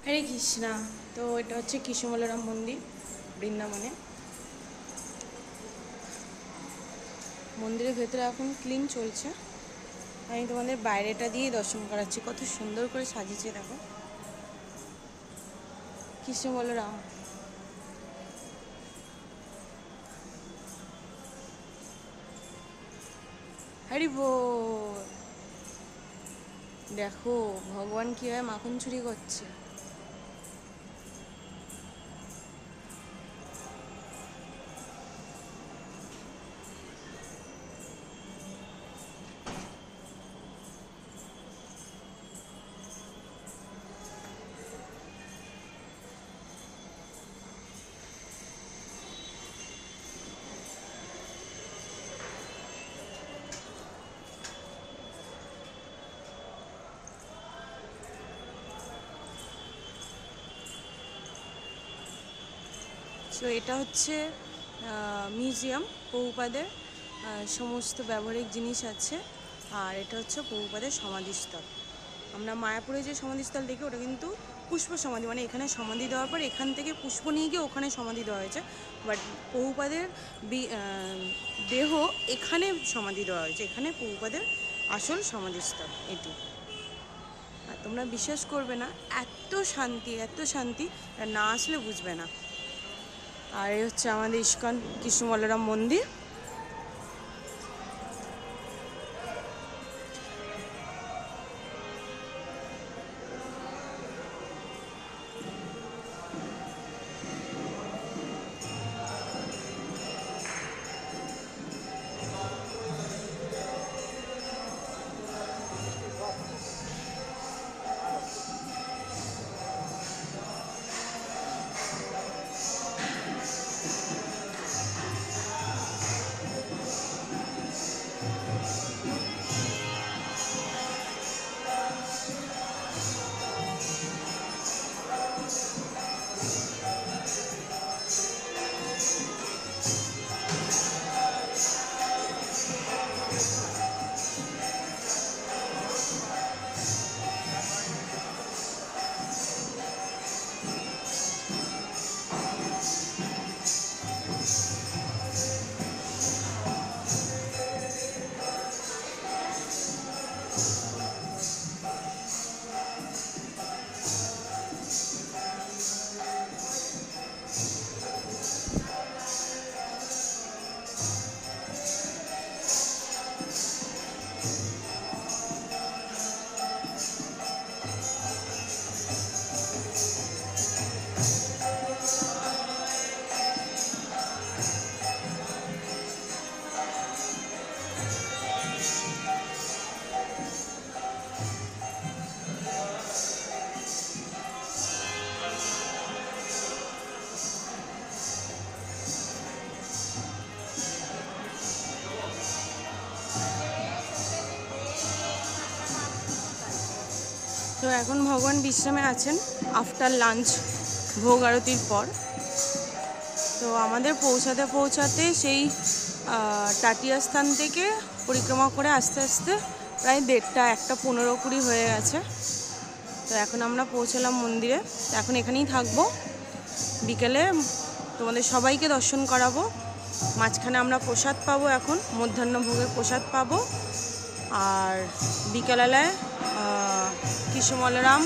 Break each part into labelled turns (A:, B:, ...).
A: হরে কৃষ্ণা। তো এটা হচ্ছে কৃষ্ণ বলরাম মন্দির বৃন্দাবনে। মন্দিরের ভেতরে এখন ক্লিন চলছে। আমি তোমাদের বাইরেটা দিয়ে দর্শন করাচ্ছি। কত সুন্দর করে সাজিয়েছে দেখো, কৃষ্ণ বলরাম। হরি বল। দেখো ভগবান কিভাবে মাখন চুরি করছে। তো এটা হচ্ছে মিউজিয়াম। প্রভুপাদের সমস্ত ব্যবহারিক জিনিস আছে। আর এটা হচ্ছে প্রভুপাদের সমাধিস্থল। আমরা মায়াপুরে যে সমাধিস্থল দেখি ওটা কিন্তু পুষ্প সমাধি, মানে এখানে সমাধি দেওয়ার পর এখান থেকে পুষ্প নিয়ে গিয়ে ওখানে সমাধি দেওয়া হয়েছে। বাট প্রভুপাদের দেহ এখানে সমাধি দেওয়া হয়েছে। এখানে প্রভুপাদের আসল সমাধিস্থল এটি। আর তোমরা বিশ্বাস করবে না, এত শান্তি এত শান্তি, না আসলে বুঝবে না। আর এই হচ্ছে আমাদের ইস্কন কৃষ্ণ বলরাম মন্দির। তো এখন ভগবান বিশ্রামে আছেন আফটার লাঞ্চ, ভোগ আরতির পর। তো আমাদের পৌঁছাতে সেই টাটিয়া স্থান থেকে পরিক্রমা করে আস্তে আস্তে প্রায় 1:30-1:15 হয়ে গেছে। তো এখন আমরা পৌঁছালাম মন্দিরে। এখন এখানেই থাকবো। বিকেলে তোমাদের সবাইকে দর্শন করাবো। মাঝখানে আমরা প্রসাদ পাবো, এখন মধ্যাহ্ন ভোগের প্রসাদ পাবো। আর বিকেলবেলায় কৃষ্ণ বলরাম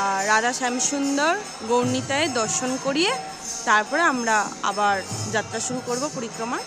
A: আর রাধা শ্যামসুন্দর গৌরনীতায় দর্শন করিয়ে তারপরে আমরা আবার যাত্রা শুরু করব পরিক্রমা।